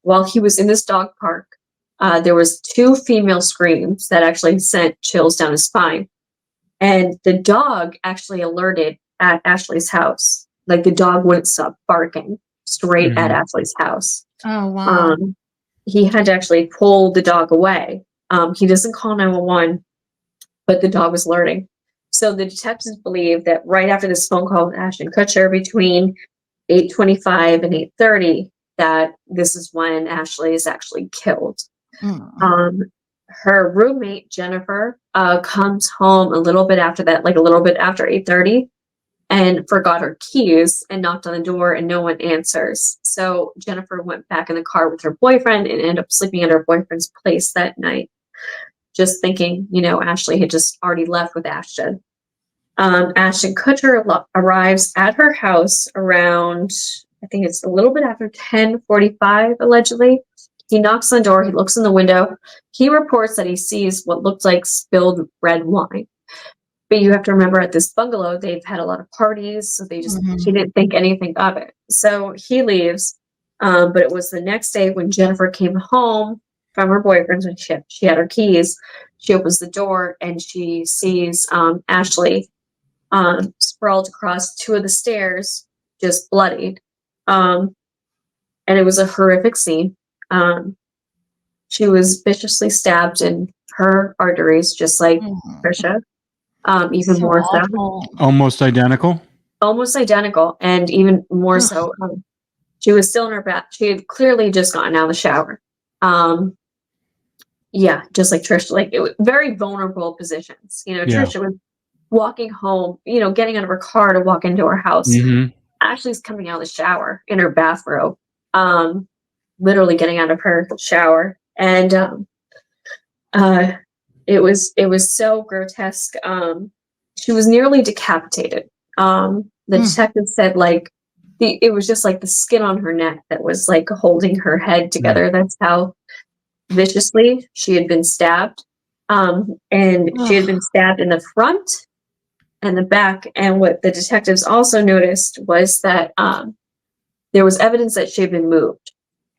while he was in this dog park, there was 2 female screams that actually sent chills down his spine. And the dog actually alerted at Ashley's house. Like, the dog wouldn't stop barking straight at Ashley's house. Oh, wow. He had to actually pull the dog away. He doesn't call 911, but the dog was alerting. So the detectives believe that right after this phone call with Ashton Kutcher, between 8:25 and 8:30, that this is when Ashley is actually killed. Her roommate, Jennifer, comes home a little bit after that, like a little bit after 8:30, and forgot her keys and knocked on the door, and no one answers. So Jennifer went back in the car with her boyfriend and ended up sleeping at her boyfriend's place that night, just thinking, Ashley had just already left with Ashton. Ashton Kutcher arrives at her house around, I think it's a little bit after 10:45, allegedly. He knocks on the door. He looks in the window. He reports that he sees what looked like spilled red wine. But you have to remember, at this bungalow, they've had a lot of parties, so he didn't think anything of it. So he leaves. But it was the next day when Jennifer came home from her boyfriend's, when she had her keys. She opens the door and she sees Ashley sprawled across 2 of the stairs, just bloodied. And it was a horrific scene. She was viciously stabbed in her arteries, just like Tricia. Even more so. Almost identical. Almost identical, and even more so. She was still in her bath. She had clearly just gotten out of the shower. Yeah, just like Tricia, like it was very vulnerable positions. Tricia was walking home, getting out of her car to walk into her house. Ashley's coming out of the shower in her bathrobe, literally getting out of her shower, and it was so grotesque. She was nearly decapitated. The detective said, like, it was just like the skin on her neck that was like holding her head together. That's how viciously she had been stabbed. And she had been stabbed in the front and the back. And what the detectives also noticed was that there was evidence that she had been moved.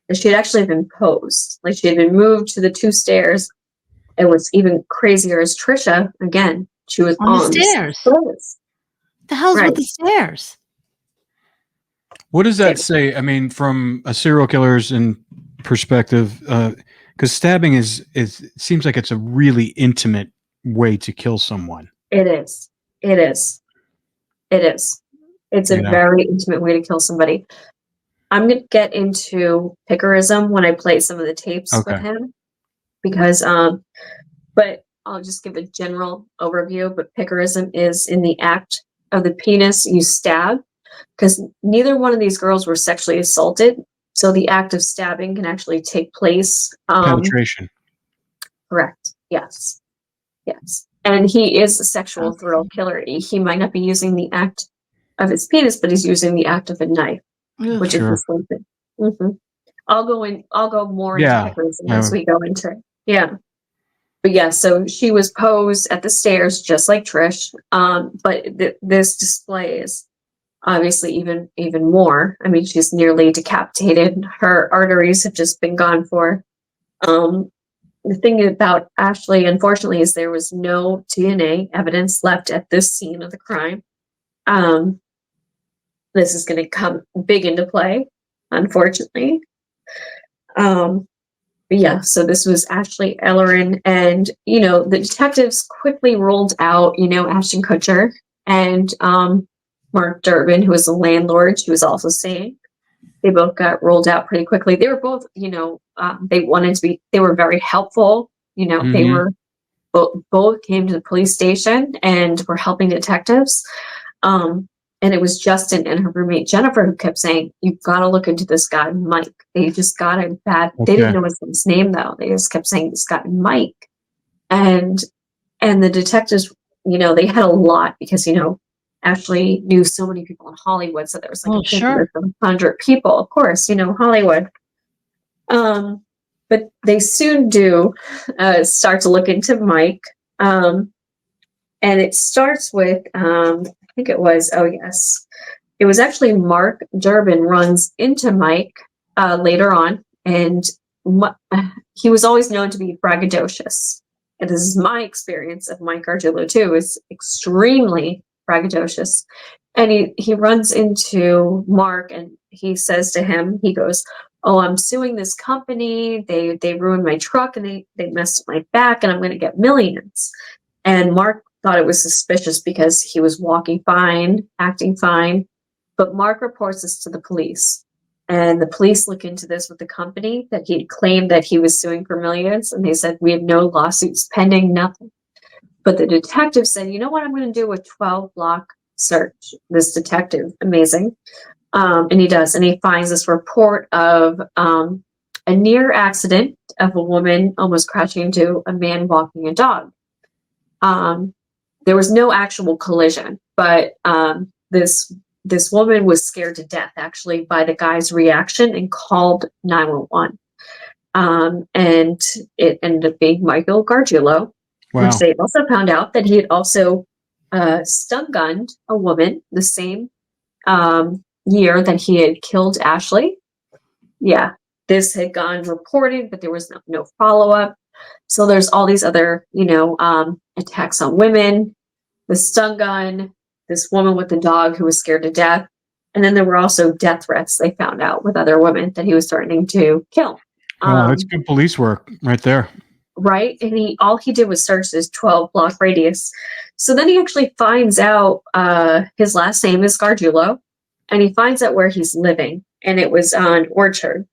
That she had actually been posed. Like, she had been moved to the 2 stairs. It was even crazier as Tricia, again, she was on the stairs. The hell's with the stairs? What does that say? I mean, from a serial killer's perspective, because stabbing seems like it's a really intimate way to kill someone. It is. It's a very intimate way to kill somebody. I'm going to get into Pickerism when I play some of the tapes with him, because, but I'll just give a general overview. But Pickerism is in the act of the penis you stab. because neither one of these girls were sexually assaulted. So the act of stabbing can actually take place. Penetration. Correct. Yes. Yes. And he is a sexual thrill killer. He might not be using the act of his penis, but he's using the act of a knife, which is the same thing. Mm-hmm. I'll go more into that reason as we go into it. Yeah. But yeah, so she was posed at the stairs just like Trish. But this displays obviously even more. I mean, she's nearly decapitated. Her arteries have just been gone for. The thing about Ashley, unfortunately, is there was no DNA evidence left at this scene of the crime. This is going to come big into play, unfortunately. But yeah, so this was Ashley Ellerin, and the detectives quickly ruled out, Ashton Kutcher and Mark Durbin, who was the landlord. She was also saying they both got ruled out pretty quickly. They were both, they were very helpful. They were both came to the police station and were helping detectives. And it was Justin and her roommate Jennifer who kept saying, "You've got to look into this guy, Mike." They just got a bad. Okay. They didn't know his name though. They just kept saying, "This guy, Mike," and the detectives, they had a lot because Ashley knew so many people in Hollywood, so there was like 100 people, of course, Hollywood. But they soon do start to look into Mike, and it starts with. I think it was, it was actually Mark Durbin runs into Mike later on, and he was always known to be braggadocious. And this is my experience of Mike Gargiulo too, is extremely braggadocious. And he runs into Mark and he says to him, he goes, "Oh, I'm suing this company. They ruined my truck and they messed up my back and I'm going to get millions." And Mark thought it was suspicious because he was walking fine, acting fine. But Mark reports this to the police. And the police look into this with the company that he claimed that he was suing for millions. And they said, "We have no lawsuits pending, nothing." But the detective said, "You know what I'm going to do? A 12-block search." This detective, amazing. And he does. And he finds this report of a near accident of a woman almost crashing into a man walking a dog. There was no actual collision, but this woman was scared to death actually by the guy's reaction and called 911. And it ended up being Michael Gargiulo, which they also found out that he had also stun gunned a woman the same year that he had killed Ashley. Yeah, this had gone reported, but there was no follow-up. So there's all these other, attacks on women, the stun gun, this woman with the dog who was scared to death. And then there were also death threats they found out with other women that he was threatening to kill. That's good police work right there. Right. And all he did was search this 12-block radius. So then he actually finds out his last name is Gargiulo, and he finds out where he's living. And it was on Orchard.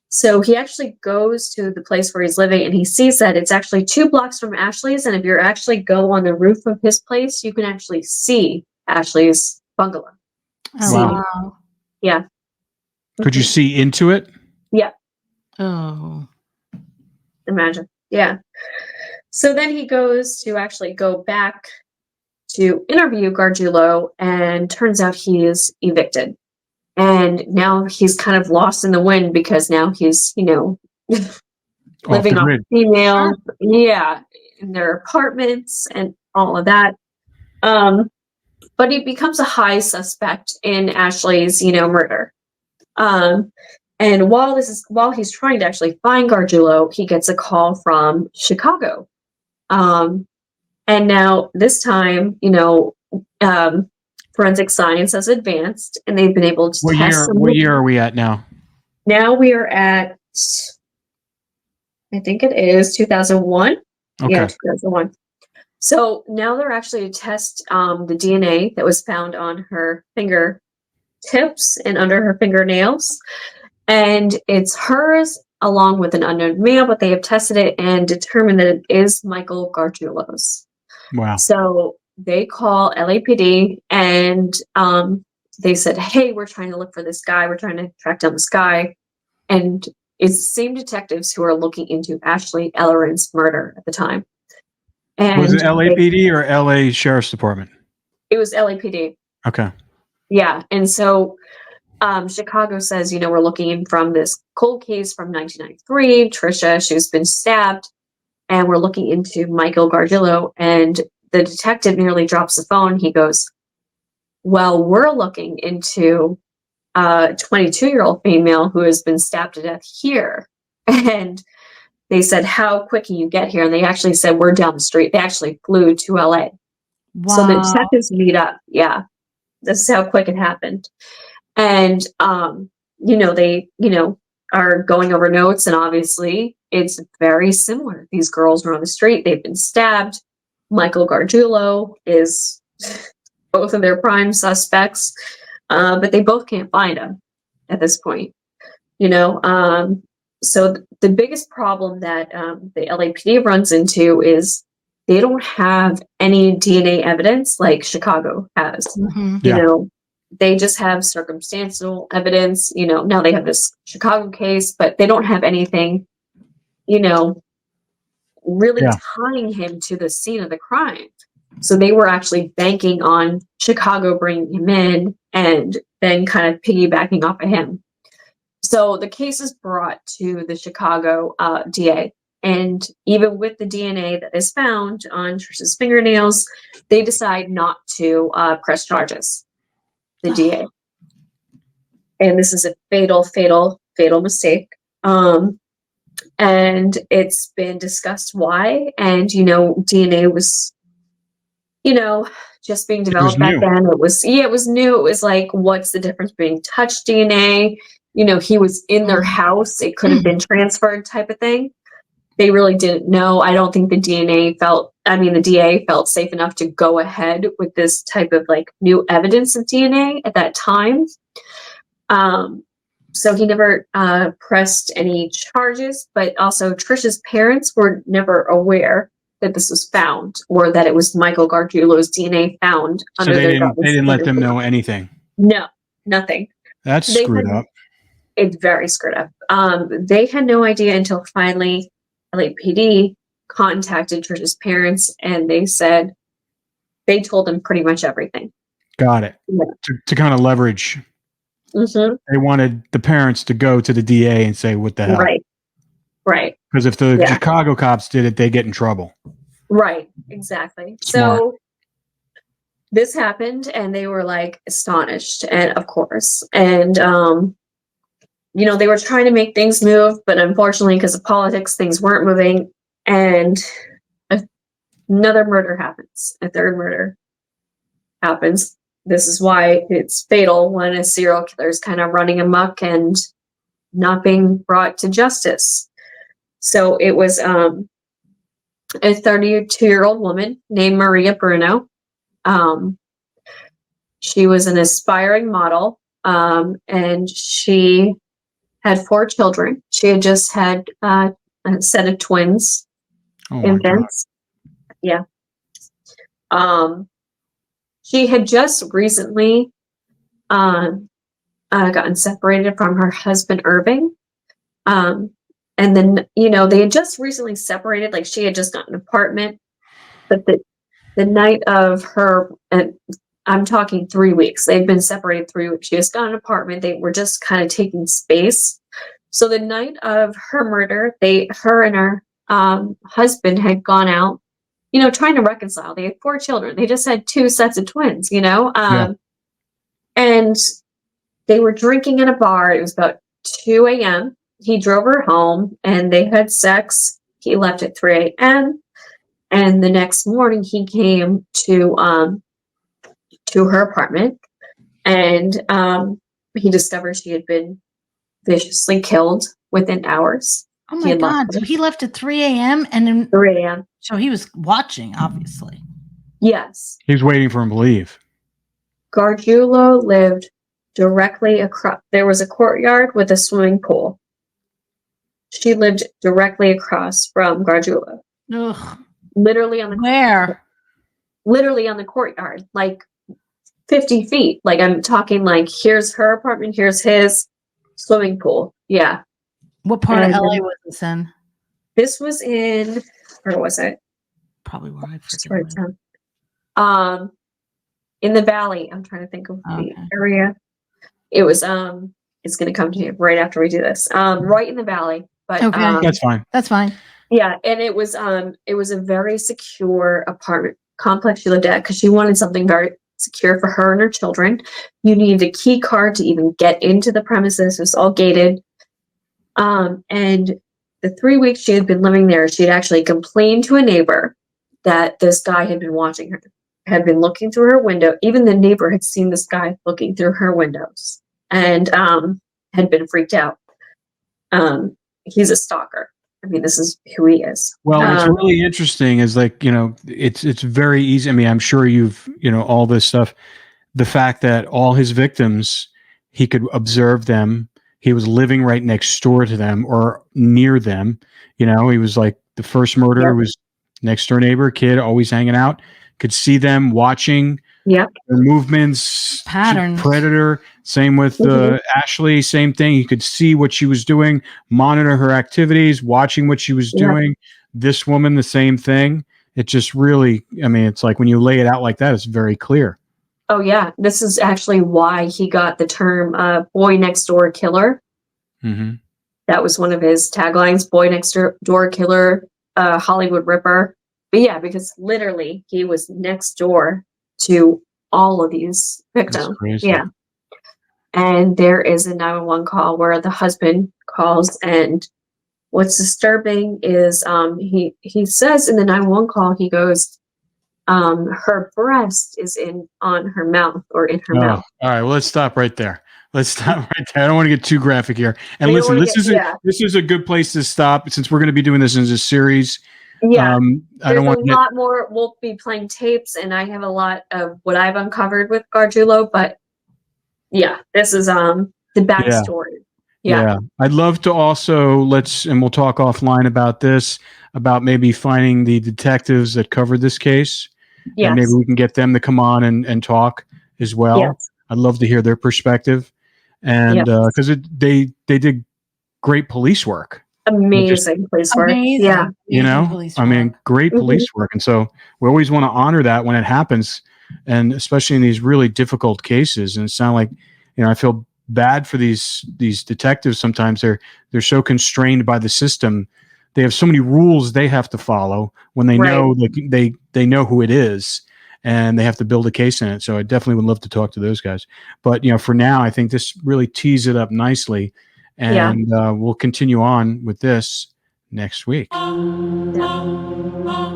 So he actually goes to the place where he's living and he sees that it's actually 2 blocks from Ashley's. And if you actually go on the roof of his place, you can actually see Ashley's bungalow. Oh, wow. Yeah. Could you see into it? Yeah. Oh. Imagine. Yeah. So then he goes to actually go back to interview Gargiulo, and turns out he is evicted. And now he's kind of lost in the wind because now he's, living off females, in their apartments and all of that. But he becomes a high suspect in Ashley's, murder. And while he's trying to actually find Gargiulo, he gets a call from Chicago. And now this time, forensic science has advanced and they've been able to test. What year are we at now? Now we are at, I think it is 2001. Okay. Yeah, 2001. So now they're actually to test the DNA that was found on her fingertips and under her fingernails. And it's hers along with an unknown male, but they have tested it and determined that it is Michael Gargiulo's. Wow. So they call LAPD, and they said, hey, we're trying to look for this guy. We're trying to track down this guy. And it's the same detectives who are looking into Ashley Ellerin's murder at the time. And was it LAPD or LA Sheriff's Department? It was LAPD. Okay. Yeah. And so Chicago says, we're looking from this cold case from 1993. Tricia, she's been stabbed. And we're looking into Michael Gargiulo. And the detective nearly drops the phone. He goes, well, we're looking into a 22-year-old female who has been stabbed to death here. And they said, how quick can you get here? And they actually said, we're down the street. They actually flew to LA. Wow. So the detectives meet up. Yeah. This is how quick it happened. And, they, are going over notes, and obviously it's very similar. These girls were on the street. They've been stabbed. Michael Gargiulo is both of their prime suspects, but they both can't find him at this point. So the biggest problem that the LAPD runs into is they don't have any DNA evidence like Chicago has. Mm-hmm. They just have circumstantial evidence. Now they have this Chicago case, but they don't have anything, really tying him to the scene of the crime. So they were actually banking on Chicago bringing him in and then kind of piggybacking off of him. So the case is brought to the Chicago DA. And even with the DNA that is found on Tricia's fingernails, they decide not to press charges, the DA. And this is a fatal mistake. And it's been discussed why. And, DNA was, just being developed back then. It was new. It was like, what's the difference between touch DNA? He was in their house. It could have been transferred type of thing. They really didn't know. I don't think the DA felt safe enough to go ahead with this type of like new evidence of DNA at that time. So he never pressed any charges, but also Tricia's parents were never aware that this was found or that it was Michael Gargiulo's DNA found. So they didn't let them know anything? No, nothing. That's screwed up. It's very screwed up. They had no idea until finally LAPD contacted Tricia's parents, and they told them pretty much everything. Got it. Yeah. To kind of leverage. Mm-hmm. They wanted the parents to go to the DA and say, what the hell? Right. Because if the Chicago cops did it, they get in trouble. Right, exactly. Smart. So this happened, and they were like astonished, and of course, and they were trying to make things move, but unfortunately, because of politics, things weren't moving, and another murder happens. A third murder happens. This is why it's fatal when a serial killer is kind of running amok and not being brought to justice. So it was a 32-year-old woman named Maria Bruno. She was an aspiring model, and she had 4 children. She had just had a set of twins, infants. Yeah. She had just recently gotten separated from her husband, Irving. And then, they had just recently separated, like she had just gotten an apartment. But the night of her, and I'm talking 3 weeks, they'd been separated 3 weeks. She just got an apartment. They were just kind of taking space. So the night of her murder, her and her husband had gone out, trying to reconcile. They had 4 children. They just had 2 sets of twins, and they were drinking in a bar. It was about 2 a.m. He drove her home and they had sex. He left at 3 a.m. And the next morning he came to her apartment, and he discovered she had been viciously killed within hours. Oh my God. So he left at 3 a.m. and then 3 a.m. So he was watching, obviously. Yes. He was waiting for him to leave. Gargiulo lived directly across. There was a courtyard with a swimming pool. She lived directly across from Gargiulo. Ugh. Literally on the Where? Literally on the courtyard. Like 50 feet. Like, I'm talking like, here's her apartment, here's his swimming pool. Yeah. What part And of LA was this in? this was in, where was it? Probably where I Just freaking write it live. down. In the valley. I'm trying to think of the Okay. area. It was it's gonna come to you right after we do this. Right in the valley. But Okay. That's fine. That's fine. yeah, and it was a very secure apartment complex she lived at because she wanted something very secure for her and her children. You needed a key card to even get into the premises. It was all gated. And the 3 weeks she had been living there, she had actually complained to a neighbor that this guy had been watching her, had been looking through her window. Even the neighbor had seen this guy looking through her windows and had been freaked out. He's a stalker. I mean, this is who he is. Well, what's really interesting is, like, it's very easy. I mean, I'm sure you've, all this stuff. The fact that all his victims, he could observe them. He was living right next door to them or near them. He was like the first murder was next door neighbor, kid, always hanging out. Could see them watching their movements, patterns. Predator. Same with Ashley. Same thing. You could see what she was doing, monitor her activities, watching what she was doing. This woman, the same thing. It just really, I mean, it's like when you lay it out like that, it's very clear. Oh yeah, this is actually why he got the term "boy next door killer." Mm-hmm. That was one of his taglines: "Boy next door killer, Hollywood Ripper." But yeah, because literally he was next door to all of these victims. Yeah, and there is a 911 call where the husband calls, and what's disturbing is he says in the 911 call, he goes, her breast is on her mouth or in her mouth. All right, well, let's stop right there. I don't want to get too graphic here. And listen, this is a good place to stop since we're going to be doing this as a series. Yeah, I don't want a lot more. We'll be playing tapes, and I have a lot of what I've uncovered with Gargiulo. But yeah, this is the backstory. Yeah. I'd love to also and we'll talk offline about this, about maybe finding the detectives that covered this case. Yes. And maybe we can get them to come on and talk as well. Yes. I'd love to hear their perspective. And because they did great police work. Amazing police work. Yeah. I mean, great police work. And so we always want to honor that when it happens, and especially in these really difficult cases. And it's not like, I feel bad for these detectives. Sometimes they're so constrained by the system. They have so many rules they have to follow when they know they know who it is, and they have to build a case in it. So I definitely would love to talk to those guys. But for now, I think this really tees it up nicely, and we'll continue on with this next week. Yeah.